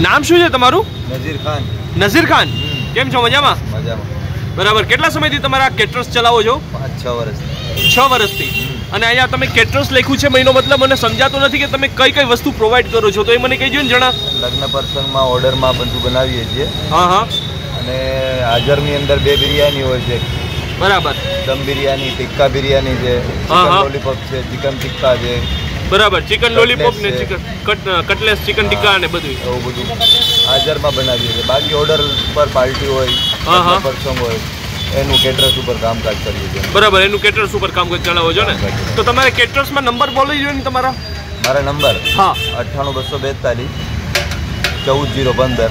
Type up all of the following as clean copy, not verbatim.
નામ શું છે તમારું? નઝીર ખાન. નઝીર ખાન, કેમ છો? મજામાં? મજામાં. બરાબર. કેટલા સમયથી તમારા કેટરર્સ ચલાવો છો? 5-6 વર્ષથી. 6 વર્ષથી. અને અહીંયા તમે કેટરર્સ લખ્યું છે મહિનો, મતલબ મને સમજાતું નથી કે તમે કઈ કઈ વસ્તુ પ્રોવાઈડ કરો છો, તો એ મને કહીજો ને જણા. લગ્ન પ્રસંગમાં ઓર્ડરમાં બધું બનાવીએ છીએ. હા. અને હાજરની અંદર 2 બિરયાની હોય છે. બરાબર. દમ બિરયાની, ટિક્કા બિરયાની છે, ચિકન લોલીપોપ છે, ચિકન ટિક્કા છે. બરાબર. ચિકન લોલીપોપ ને ચિકન કટલેસ, ચિકન ટિક્કા અને બધું એવું બધું હાજરમાં બનાવીએ છીએ. બાકી ઓર્ડર પર પાર્ટી હોય, પ્રસંગ હોય, એનું કેટરર્સ ઉપર કામકાજ કરીએ છીએ. બરાબર. એનું કેટરર્સ ઉપર કામકાજ ચલાવો છો ને? તો તમારે કેટરર્સમાં નંબર બોલી જોઈએ ને તમારા? મારા નંબર? હા, 98 242 14 015.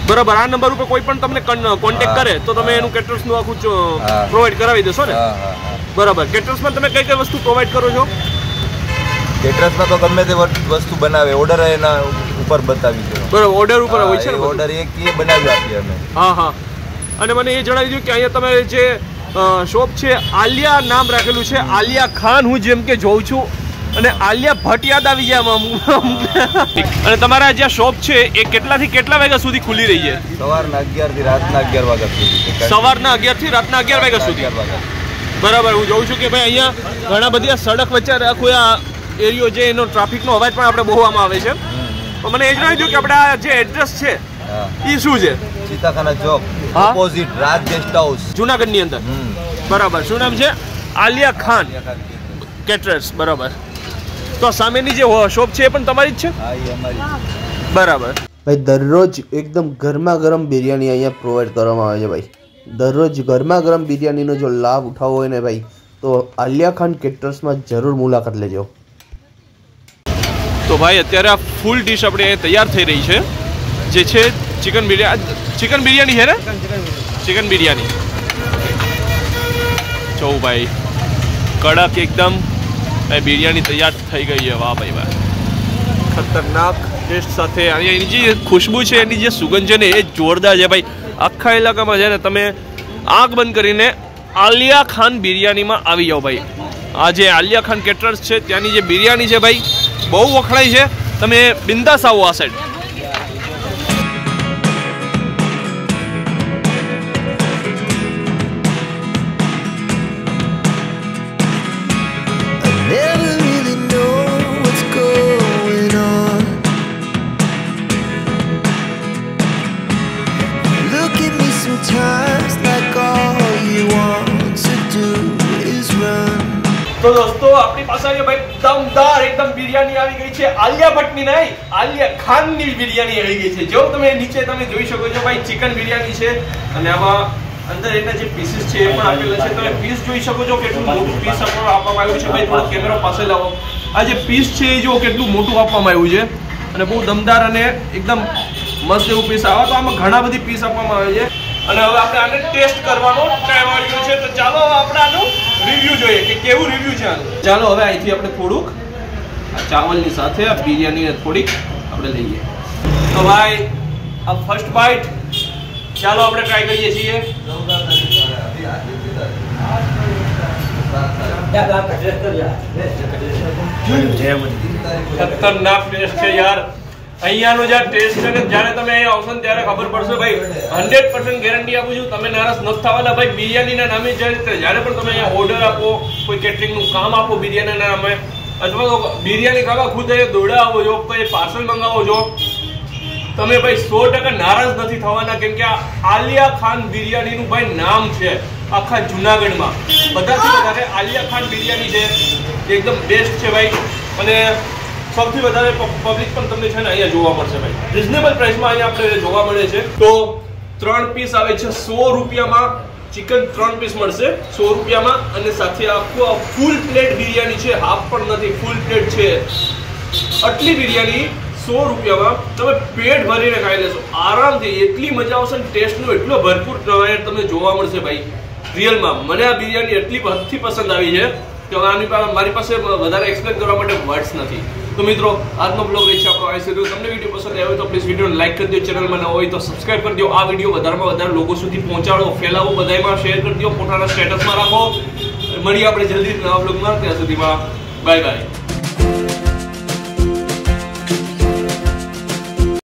બરાબર. આ નંબર ઉપર કોઈ પણ તમને કોન્ટેક્ટ કરે તો તમે એનું કેટરર્સનું આખું પ્રોવાઈડ કરાવી દેશો ને? બરાબર. કેટરર્સમાં તમે કઈ કઈ વસ્તુ પ્રોવાઈડ કરો છો? કેટરર્સમાં તો ગમે તે વસ્તુ બનાવે, ઓર્ડર એના ઉપર બતાવી છે. બરાબર. ઓર્ડર ઉપર હોય છે ને? ઓર્ડર એક બનાવી આપીએ અમે. હા. અને મને એ જણાવી દો કે અહીંયા તમે જે શોપ છે, આલિયા નામ રાખેલું છે, આલિયા ખાન, હું જેમ કે જોઉં છું, અને આલિયા ભટ્ટ યાદ આવી જાય. અને તમારા જે શોપ છે એ કેટલાથી કેટલા વાગ્યા સુધી ખુલ્લી રહી છે? સવારના 11 થી રાતના 11 વાગ્યા સુધી. સવારના 11 થી રાતના 11 વાગ્યા સુધી. બરાબર. હું જોઉં છું કે ભાઈ અહીંયા ઘણા બધા સડક વચ્ચે આખું આ એરિયો છે, એનો ટ્રાફિકનો અવાજ પણ આપણે બહુ આમાં આવે છે. તો મને એ જણાવી દો કે આપણા જે એડ્રેસ છે એ શું છે? સીતાખાના ચોક ઓપોઝિટ રાજ ગેસ્ટ હાઉસ, જુનાગઢની અંદર. બરાબર. શું નામ છે? આલિયા ખાન કેટરર્સ. બરાબર. તો સામેની જે શોપ છે એ પણ તમારી જ છે? હા, એ અમારી. બરાબર. ભાઈ દરરોજ એકદમ ગરમા ગરમ બિરયાની અહીંયા પ્રોવાઈડ કરવામાં આવે છે ભાઈ. દરરોજ ગરમા ગરમ બિરયાનીનો જો લાભ ઉઠાવવો હોય ને ભાઈ, તો આલિયા ખાન કેટરર્સમાં જરૂર મુલાકાત લેજો. તો ભાઈ અત્યારે આ ફૂલ ડીશ આપણે તૈયાર થઈ રહી છે, જે છે ચિકન બિરયાની છે ને? ચિકન બિરયાની. જો ભાઈ કડક એકદમ બિરયાની તૈયાર થઈ ગઈ છે. વાહ ભાઈ વાહ, ખતરનાક ટેસ્ટ સાથે. એની જે ખુશ્બુ છે, એની જે સુગંધ છે ને, એ જોરદાર છે ભાઈ. આખા ઇલાકામાં છે ને તમે આંખ બંધ કરીને આલિયા ખાન બિરયાનીમાં આવી જાઓ ભાઈ. આ જે આલિયા ખાન કેટરર્સ છે ત્યાંની જે બિરયાની છે ભાઈ બહુ વખણાય છે. તમે બિંદાસ આવો આ સાઈડ. તો દોસ્તો આપણી પાસે ભાઈ દમદાર એકદમ બિરયાની આવી ગઈ છે. આલિયા ભટ્ટની નહીં, આલિયા ખાનની બિરયાની આવી ગઈ છે. જો તમે નીચે તમે જોઈ શકો છો ભાઈ, ચિકન બિરયાની છે અને આમાં અંદર એના જે પીસીસ છે એ પણ આપેલા છે. તમે પીસ જોઈ શકો છો, કેટલું મોટું પીસ આપવામાં આવ્યું છે ભાઈ. થોડો કેમેરો પાસે લાવો. આ જે પીસ છે એ જો કેટલું મોટું આપવામાં આવ્યું છે અને બહુ દમદાર અને એકદમ મસ્ત એવું પીસ આવે. તો આમાં ઘણા બધી પીસ આપવામાં આવે છે અને હવે આપણે આને ટેસ્ટ કરવાનો ટાઈમ આવ્યો છે. તો ચાલો આપણે આનું રિવ્યુ જોઈએ કે કેવું રિવ્યુ છે આનું. ચાલો હવે અહીંથી આપણે થોડુંક ચાવલની સાથે આ બિરયાનીને થોડીક આપણે લઈએ. તો ભાઈ આ ફર્સ્ટ બાઈટ ચાલો આપણે ટ્રાય કરીએ છીએ. ખતરનાક ટેસ્ટ છે યાર. અહીંયાનો જે ટેસ્ટ છે ને, જ્યારે તમે અહીંયા આવશો ને ત્યારે ખબર પડશે ભાઈ. 100% ગેરંટી આપું છું, તમે નારાજ નથી થવાના ભાઈ. બિરયાનીના નામે જ્યારે પણ તમે અહીંયા ઓર્ડર આપો, કોઈ કેટરિંગનું કામ આપો બિરયાનીના નામે, અથવા તો બિરયાની ખાવા ખુદ અહીંયા દોડા આવો છો, કોઈ પાર્સલ મંગાવો છો, તમે ભાઈ 100% નારાજ નથી થવાના. કેમ કે આ આલિયા ખાન બિરયાનીનું ભાઈ નામ છે આખા જુનાગઢમાં. બધાથી વધારે આલિયા ખાન બિરયાની છે, એકદમ બેસ્ટ છે ભાઈ. અને સૌથી વધારે પબ્લિક પણ તમને છે ને અહીંયા જોવા મળશે ભાઈ. રિઝનેબલ પ્રાઇસમાં અહીંયા આપણે જોવા મળે છે. તો 3 પીસ આવે છે 100 રૂપિયામાં. ચિકન 3 પીસ મળશે 100 રૂપિયામાં. અને સાથે આખું ફૂલ પ્લેટ બિરયાની છે, હાફ પણ નથી, ફૂલ પ્લેટ છે. આટલી બિરયાની 100 રૂપિયામાં તમે પેટ ભરીને ખાઈ લેશો આરામથી. એટલી મજા આવશે ને, ટેસ્ટનો એટલો ભરપૂર તમને જોવા મળશે ભાઈ. રિયલમાં મને આ બિરયાની એટલી હદથી પસંદ આવી છે કે મારી પાસે વધારે એક્સપ્લેન કરવા માટે વર્ડ્સ નથી. તો મિત્રો આજનો બ્લોગ રહી છે આપણો આ સુધી. તમને વિડીયો પસંદ આવ્યો તો પ્લીઝ વિડીયોને લાઈક કરી દો, ચેનલમાં ન હોય તો સબસ્ક્રાઇબ કરી દો. આ વિડીયો વધારેમાં વધારે લોકો સુધી પહોંચાડો, ફેલાવો, બધામાં શેર કરી દો, પોતાના સ્ટેટસમાં રાખો. મળીએ આપણે જલ્દી નવા બ્લોગમાં. ત્યાં સુધીમાં બાય બાય.